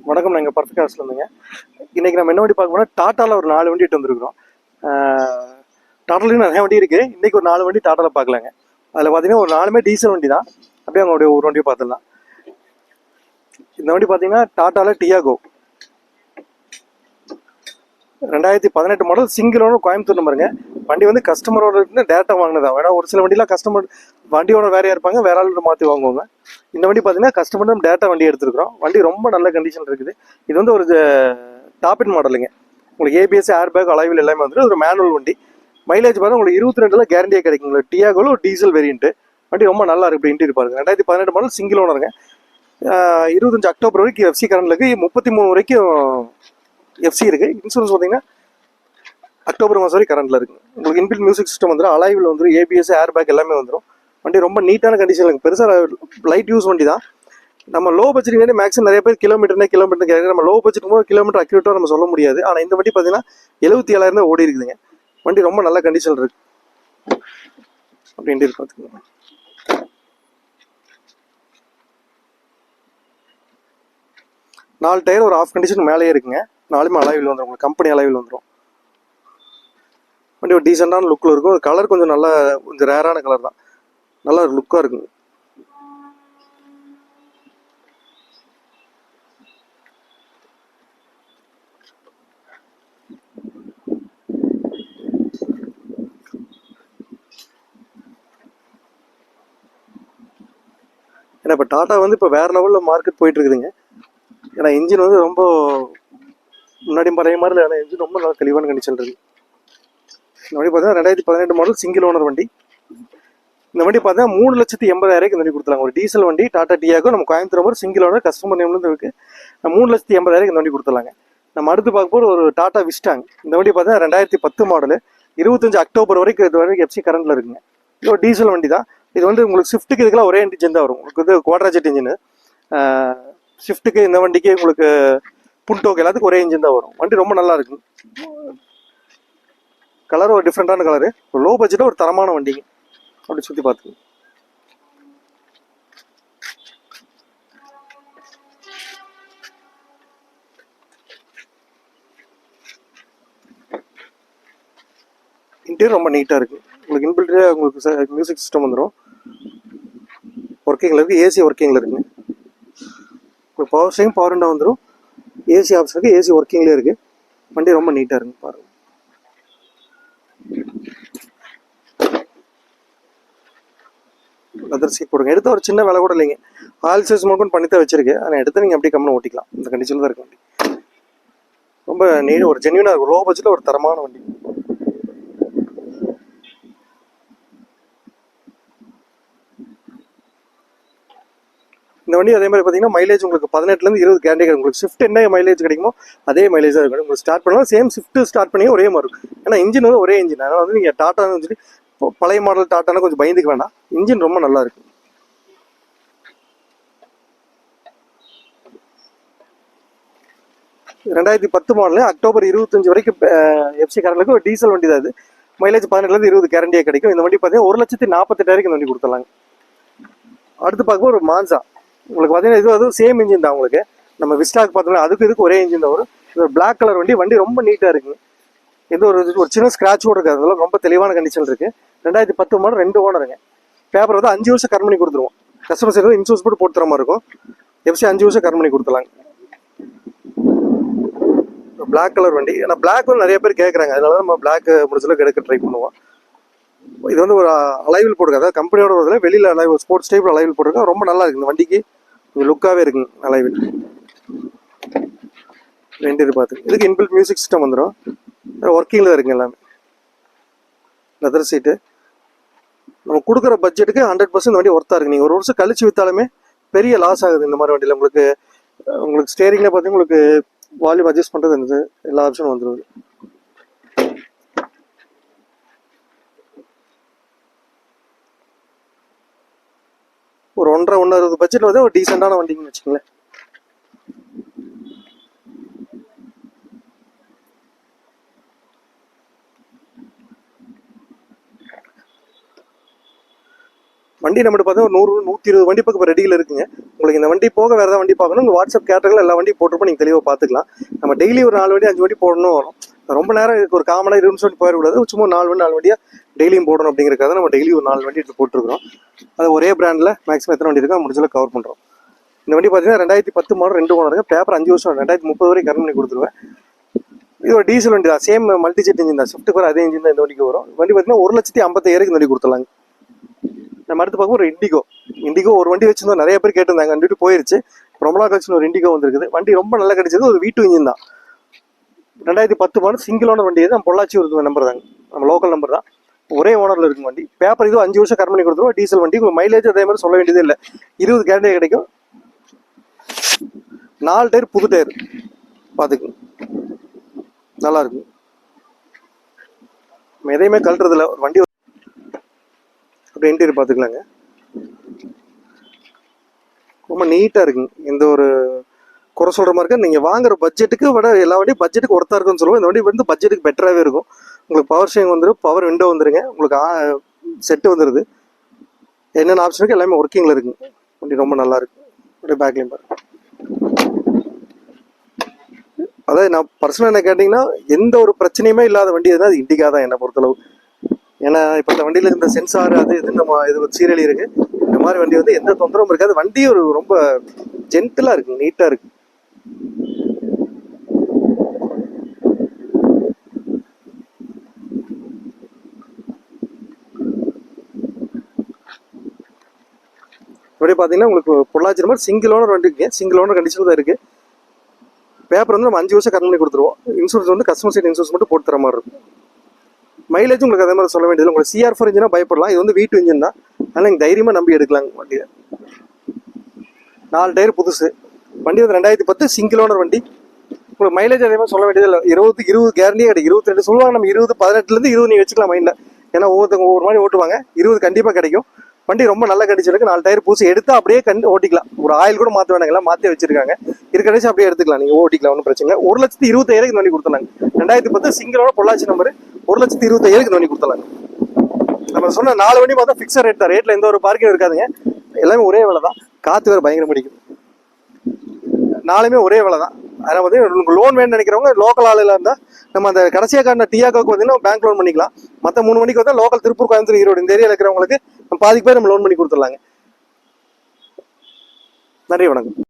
வணக்கம். நாங்கள் பர்ஃபெக்ட் ஹார்ஸ்ல இருந்துங்க. இன்னைக்கு நம்ம என்ன வண்டி பார்க்க போனால் டாட்டாவில் ஒரு 4 வண்டி எடுத்து வந்துருக்குறோம். டாட்டாலையும் நிறைய வண்டி இருக்குது. இன்றைக்கி ஒரு 4 வண்டி டாட்டாவில் பார்க்கலாங்க. அதில் பார்த்தீங்கன்னா ஒரு 4மே டீசல் வண்டி தான். அப்படியே அவங்களுடைய ஒரு வண்டியை பார்த்துடலாம். இந்த வண்டி பார்த்தீங்கன்னா டாட்டாவில் Tiago 2018 model single owner, Coimbatore நம்பருங்க. வண்டி வந்து கஸ்டமரோட டேரெக்டாக வாங்கினதான். ஏன்னா ஒரு சில வண்டிலாம் கஸ்டமர் வண்டியோட வேறையாக இருப்பாங்க, வேற ஆள் மாற்றி வாங்குவாங்க. இந்த வண்டி பார்த்தீங்கன்னா கஸ்டமர் தான் டேரெக்டாக வண்டி எடுத்துருக்குறோம். வண்டி ரொம்ப நல்ல கண்டிஷன் இருக்குது. இது வந்து ஒரு டாப்-இன் மாடலுங்க. உங்களுக்கு ஏபிஎஸ், ஏர் பேக், அலைவில் எல்லாமே வந்துட்டு ஒரு மேனுவல் வண்டி. மைலேஜ் பார்த்தா உங்களுக்கு 22 கேரண்டியாக கிடைக்கும். உங்களுக்கு டியாகோவில் ஒரு டீசல் வேரியன்ட்டு. வண்டி ரொம்ப நல்லா இருக்குது. இன்டீரியர் பாருங்க. 2018 மாடல் சிங்கிள் ஓனருங்க. 25 அக்டோபர் வரைக்கும் எஃப்சி கரண்ட் இருக்குது. 33 வரைக்கும் எஃப்சி இருக்குது. இன்சூரன்ஸ் பார்த்தீங்கன்னா அக்டோபர் மாதம் வரைக்கும் கரண்டில் இருக்குது. உங்களுக்கு இன்பில்ட் மியூசிக் சிஸ்டம் வந்துடும், அலைவில் வந்துடும், ஏபிஎஸ், ஏர் பேக் எல்லாமே வந்துடும். வண்டி ரொம்ப நீட்டான கண்டிஷன் இருக்குது. பெருசாக லைட் யூஸ் வண்டி தான். நம்ம லோ பட்ஜெட் வேண்டி மேக்ஸிமம் நிறைய பேர் கிலோமீட்டர் கேட்குறது. நம்ம லோ பட்ஜெட் போது கிலோமீட்டர் அக்யூரேட்டாக நம்ம சொல்ல முடியாது. ஆனால் இந்த வண்டி பார்த்தீங்கன்னா 77,000 தான் ஓடி இருக்குதுங்க. வண்டி ரொம்ப நல்ல கண்டிஷன் இருக்கு. அப்படின்ட்டு பார்த்துக்கோங்க. நாலு டயர் ஒரு ஆஃப் கண்டிஷன் மேலேயே இருக்குங்க. நாலுமே அலைவில் வந்துடும். உங்களுக்கு கம்பெனி அலைவில் வந்துடும். வண்டி ஒரு டீசெண்டான லுக்கில் இருக்கும். கலர் கொஞ்சம் நல்லா, கொஞ்சம் ரேரான கலர் தான். நல்லா ஒரு லுக்காக இருக்குங்க. ஏன்னா இப்போ டாட்டா வந்து இப்போ வேறு லெவலில் மார்க்கெட் போயிட்டு இருக்குதுங்க. ஏன்னா இன்ஜின் வந்து ரொம்ப முன்னாடி பழைய மாதிரி இல்லை. ஆனால் இன்ஜின் ரொம்ப நல்லா தெளிவான கண்டிஷன் இருக்குது. இந்த வண்டி பார்த்தீங்கன்னா 2018 மாடல் சிங்கிள் ஓனர் வண்டி. இந்த வண்டி பார்த்தீங்கன்னா 3,80,000 இந்த வண்டி கொடுத்துருவாங்க. ஒரு டீசல் வண்டி டாடா டியாகோ, நம்ம Coimbatore number, single owner, customer நேம்லேருந்து இருக்குது. 3,80,000 இந்த வண்டி கொடுத்துருவாங்க. நம்ம அடுத்து பார்க்க போகிற ஒரு டாடா விஸ்டாங். இந்த வண்டி பார்த்தீங்கன்னா 2010 மாடலு, 25 அக்டோபர் வரைக்கும் இது வரைக்கும் எஃப்சி கரண்டில் இருக்குங்க. இது ஒரு டீசல் வண்டி தான். இது வந்து உங்களுக்கு ஸ்விஃப்ட்டுக்கு இதுக்கெல்லாம் ஒரே இன்ஜின் தான் வரும். உங்களுக்கு வந்து குவாட்ராஜெட் இன்ஜின். ஸ்விஃப்ட்டுக்கு இந்த வண்டிக்கு உங்களுக்கு புல்டோக்கு எல்லாத்துக்கும் ஒரே இன்ஜின் தான் வரும். வண்டி ரொம்ப நல்லா இருக்கு. கலர் ஒரு டிஃப்ரெண்டான கலரு. லோ பட்ஜெட்டில் ஒரு தரமான வண்டிங்க. அப்படி சுற்றி பார்த்துங்க. இன்டீரியர் ரொம்ப நீட்டாக இருக்குது. உங்களுக்கு இன்பில்டே உங்களுக்கு மியூசிக் சிஸ்டம் வந்துடும். ஒர்க்கிங்கில் இருக்குது. ஏசி ஒர்க்கிங்கில் இருக்குங்க. உங்களுக்கு பவர் ஸ்டீரிங், பவர் விண்டோ வந்துடும். ஏசி ஆப்ஷன் இருக்குது. ஏசி ஒர்க்கிங்லேயே இருக்குது. வண்டி ரொம்ப நீட்டாக இருக்குங்க. பாருங்கள். லெதர் சீட் போடுங்க. எடுத்து ஒரு சின்ன விலை கூட இல்லைங்க. ஆயில் சர்வீஸ் மட்டும் பண்ணி தான் வச்சிருக்கு. ஆனால் எடுத்து நீங்கள் அப்படியே கம்மி ஓட்டிக்கலாம். இந்த கண்டிஷனில் தான் இருக்கு வண்டி. ரொம்ப ஒரு ஜென்யூனாக இருக்கும். லோ பட்ஜெட்டில் ஒரு தரமான வண்டி. இந்த வண்டி அதே மாதிரி பார்த்தீங்கன்னா மைலேஜ் உங்களுக்கு 18 20 கேரண்டி கிடைக்கும். உங்களுக்கு ஸ்விஃப்ட் என்ன மைலேஜ் கிடைக்குமோ அதே மைலேஜ் தான் இருக்கும். உங்களுக்கு ஸ்டார்ட் பண்ணலாம் சேம் ஸ்விஃப்ட் ஸ்டார்ட் பண்ணி ஒரே மாதிரி இருக்கும். ஏன்னா இன்ஜின் வந்து ஒரே இன்ஜின். அதனால் வந்து நீங்கள் டாட்டான்னு சொல்லி பழைய மாடல் டாட்டானா கொஞ்சம் பயந்துக்க வேண்டாம். இன்ஜின் ரொம்ப நல்லா இருக்கு. ரெண்டாயிரத்தி 10 மாடல் அக்டோபர் 25 வரைக்கும் எஃப்சி கரண்ட்லுக்கு ஒரு டீசல் வண்டி தான். இது மைலேஜ் 18 20 கேரண்டியாக கிடைக்கும். இந்த வண்டி பார்த்தீங்கன்னா 1,48,000 இந்த வண்டி கொடுத்துடலாங்க. அடுத்து பார்க்கும்போது ஒரு மான்சா. உங்களுக்கு பார்த்தீங்கன்னா இது அதுவும் சேம் இன்ஜின் தான். உங்களுக்கு நம்ம விஸ்டாக் பார்த்தோம்னா அதுக்கு இதுக்கு ஒரே இன்ஜின் தான் வரும். இது ஒரு பிளாக் கலர் வண்டி. வண்டி ரொம்ப நீட்டாக இருக்குங்க. இது ஒரு சின்ன ஸ்க்ராட்ச் கூட இருக்காது. அதெல்லாம் ரொம்ப தெளிவான கண்டிஷன் இருக்குது. 2010 மாடல் 2 ஓனருங்க. பேப்பர் வந்து 5 வருஷம் கரண்ட் பண்ணி கொடுத்துருவோம். கஸ்டமர் சைடு இன்சூரன்ஸ் போட்டு தர மாதிரி இருக்கும். எஃப்சி 5 வருஷம் கரண்ட் பண்ணி கொடுத்துலாங்க. பிளாக் கலர் வண்டி. ஏன்னா பிளாக் வந்து நிறைய பேர் கேட்குறாங்க. அதனால நம்ம பிளாக் முடிச்சளவுக்கு எடுக்க ட்ரை பண்ணுவோம். இது வந்து ஒரு அலைவில் போட்டுருக்காது. அதாவது கம்பெனியோட வருதுல வெளியில் அலைவ் ஸ்போர்ட்ஸ் டைப் அலைவில் போட்டிருக்கா. ரொம்ப நல்லா இருக்குது. இந்த வண்டிக்கு லுக்காகவே இருக்குங்க அலைவில். ரெண்டு இது பார்த்து இதுக்கு இன்பில்ட் மியூசிக் சிஸ்டம் வந்துடும். ஒர்க்கிங்கில் தான் இருக்குங்க எல்லாமே. லெதர் சீட்டு. நம்ம கொடுக்குற பட்ஜெட்டுக்கு 100% வண்டி ஒர்த்தாக இருக்குது. நீங்கள் ஒரு வருஷம் கழிச்சு விற்றாலுமே பெரிய லாஸ் ஆகுது இந்த மாதிரி வண்டியில். உங்களுக்கு ஸ்டேரிங்கில் பார்த்தீங்கன்னா உங்களுக்கு வால்யூம் அட்ஜஸ்ட் பண்ணுறது இருந்தது. எல்லா ஆப்ஷனும் வந்துடுது. ஒரு 1.5 பட்ஜெட் வந்து ஒரு டீசெண்டான வண்டிங்கன்னு வச்சுக்கோங்களேன். வண்டி நம்மகிட்ட பார்த்தா ஒரு 100 120 வண்டி பக்கம் ரெடியில் இருக்குங்க. உங்களுக்கு இந்த வண்டி போக வேறு ஏதாவது வண்டி பார்க்கணும், உங்கள் வாட்ஸ்அப் கேட்டகரியில் எல்லா வண்டியும் போட்டிருப்போம், நீங்கள் தெளிவாக பார்த்துக்கலாம். நம்ம டெய்லி ஒரு 4 வண்டி 5 வண்டி போடணும் வரும். ரொம்ப நேரம் இதுக்கு ஒரு காமனாக 20 நிமிஷம் போயிடக்கூடாது. சும்மா 4 வண்டியாக டெய்லியும் போடணும் அப்படிங்கிறக்காக நம்ம டெய்லி ஒரு 4 வண்டி எடுத்து போட்டுருக்கோம். அது ஒரே பிராண்டில் மேக்ஸிமம் எத்தனை வண்டி இருக்கோ முடிஞ்சளவு கவர் பண்ணுறோம். இந்த வண்டி பார்த்தீங்கன்னா 2010 மாடல் 2 ஓனருங்க. பேப்பர் 5 வருஷம் 2030 வரைக்கும் கரண்ட் பண்ணி கொடுத்துருவேன். இது ஒரு டீசல் வண்டி தான், சேம் மல்டி ஜெட் இன்ஜின் தான், ஸ்விஃப்ட்டுக்கு வர அதே இன்ஜின் தான் இந்த வண்டிக்கு வரும். வண்டி பார்த்தீங்கன்னா 1,50,000 இந்த வண்டி கொடுத்துலாங்க. நம்ம அடுத்து பார்க்க ஒரு இண்டிகோ ஒரு வண்டி வச்சிருந்தோம், நிறைய பேர் கேட்டிருந்தாங்க, வண்டி போயிருச்சு. ரொம்ப நாள் கழிச்சு ஒரு இண்டிகோ வந்துருக்குது. வண்டி ரொம்ப நல்லா கிடைச்சது. ஒரு V2 இன்ஜின் தான், 2010 மாடல் சிங்கிள் ஓனர் வண்டி. தான் பொள்ளாச்சி ஒரு நம்பர் தாங்க, நம்ம லோக்கல் நம்பர் தான், ஒரே ஓனரில் இருக்கும் வண்டி. பேப்பர் இது 5 வருஷம் கரண்ட் பண்ணி கொடுத்துருவோம். டீசல் வண்டி, உங்களுக்கு மைலேஜ் அதே மாதிரி சொல்ல வேண்டியதே இல்லை, 20 கேரண்டியே கிடைக்கும். 4 டயர் புது டயர் பார்த்துக்குங்க, நல்லா இருக்கும். நம்ம எதையுமே கழட்டுறதில்ல, வண்டி அப்படி இன்டீரியர் பார்த்துக்கலாங்க. ரொம்ப நீட்டாக இருக்குங்க, எந்த ஒரு குறை சொல்கிற மாதிரி இருக்கா. நீங்கள் வாங்குற பட்ஜெட்டுக்கு விட எல்லா வண்டியும் பட்ஜெட்டுக்கு ஒருத்தா இருக்குன்னு சொல்லுவோம். இந்த வண்டி வந்து பட்ஜெட்டுக்கு பெட்டராகவே இருக்கும். உங்களுக்கு பவர் ஸ்டீரிங் வந்துடும், பவர் விண்டோ வந்துருங்க, உங்களுக்கு செட்டு வந்துடுது. என்னென்ன ஆப்ஷன் இருக்குது எல்லாமே ஒர்க்கிங்கில் இருக்குங்க. வண்டி ரொம்ப நல்லா இருக்கு. அப்படியே பேக்லேயும் பாருங்க. அதாவது நான் பர்சனலாக என்ன கேட்டிங்கன்னா, எந்த ஒரு பிரச்சனையுமே இல்லாத வண்டி எதுனா அது இண்டிகா தான் என்னை பொறுத்தளவு. ஏன்னா இப்போ இந்த வண்டியில் இந்த சென்சார் அது இது நம்ம இது ஒரு சீரியல் இருக்கு, இந்த மாதிரி வண்டி வந்து எந்த தொந்தரவும் இருக்காது. வண்டி ஒரு ரொம்ப ஜென்டிலாக இருக்கு, நீட்டாக இருக்கு. இப்படி பார்த்தீங்கன்னா உங்களுக்கு பொள்ளாச்சி நம்பர் சிங்கிள் ஓனர் வண்டி இருக்கு, சிங்கிள் ஓனர் கண்டிஷன் தான் இருக்கு. பேப்பர் வந்து நம்ம 5 வருஷம் கரண்ட் பண்ணி கொடுத்துருவோம். இன்சூரன்ஸ் வந்து கஸ்டமர் சைட் இன்சூரன்ஸ் மட்டும் போட்டு தர மாதிரி இருக்கும். மைலேஜ் உங்களுக்கு அதே மாதிரி சொல்ல வேண்டியது. உங்களுக்கு CR4 இன்ஜினா பயப்படலாம், இது வந்து V2 இன்ஜின் தான், அதனால் நீங்கள் தைரியமாக நம்பி எடுக்கலாங்க வண்டியை. 4 டயர் புதுசு. வண்டி வந்து 2010 சிங்கிள் ஓனர் வண்டி. உங்களுக்கு மைலேஜ் அதே மாதிரி சொல்ல வேண்டியது இல்லை, 20 கேரண்டியே கிடைக்கும். 22 சொல்லுவாங்க, நம்ம 20 18லேருந்து 20 நீங்கள் வச்சுக்கலாம் மைண்டில். ஏன்னா ஒவ்வொருத்தவங்க ஒவ்வொரு மாதிரி ஓட்டுவாங்க. 20 கண்டிப்பாக கிடைக்கும். வண்டி ரொம்ப நல்ல கண்டிஷன் இருக்கு. 4 டயர் புதுசு எடுத்தா அப்படியே ஓட்டிக்கலாம். ஒரு ஆயில் கூட மாற்ற வேணாங்களா, மாற்றி வச்சிருக்காங்க. இருக்கிற அப்படியே எடுத்துக்கலாம், நீங்கள் ஓட்டிக்கலாம், ஒன்றும் பிரச்சனை இல்லை. 1,25,000 இந்த வண்டி கொடுத்துலாங்க. 2010 சிங்கிள் ஓனர் பொள்ளாச்சி நம்பர், 1,25,000 இந்த வண்டி கொடுத்துலாங்க. நம்ம சொன்ன 4 வண்டி பார்த்தா ஃபிக்ஸட் ரேட் தான், ரேட்டில் எந்த ஒரு பார்க்கிங் இருக்காதுங்க. எல்லாமே ஒரே விலை தான். காற்று வேறு பயங்கரம் பிடிக்கும். 4மே ஒரே விலை தான். அதனால் வந்து உங்களுக்கு லோன் வேணும்னு நினைக்கிறவங்க லோக்கல் ஆளில் இருந்தால் நம்ம அந்த கடைசியாக காட்டின டியாகோக்கு பார்த்தீங்கன்னா பேங்க் லோன் பண்ணிக்கலாம். மற்ற 3 வண்டிக்கு வந்து லோக்கல் திருப்பூர், கோயம்புத்தூர், ஈரோடு இந்த ஏரியாவில் இருக்கிறவங்களுக்கு பாதிக்கு பேர் நம்ம லோன் பண்ணி கொடுத்துடலாங்க. நன்றி, வணக்கம்.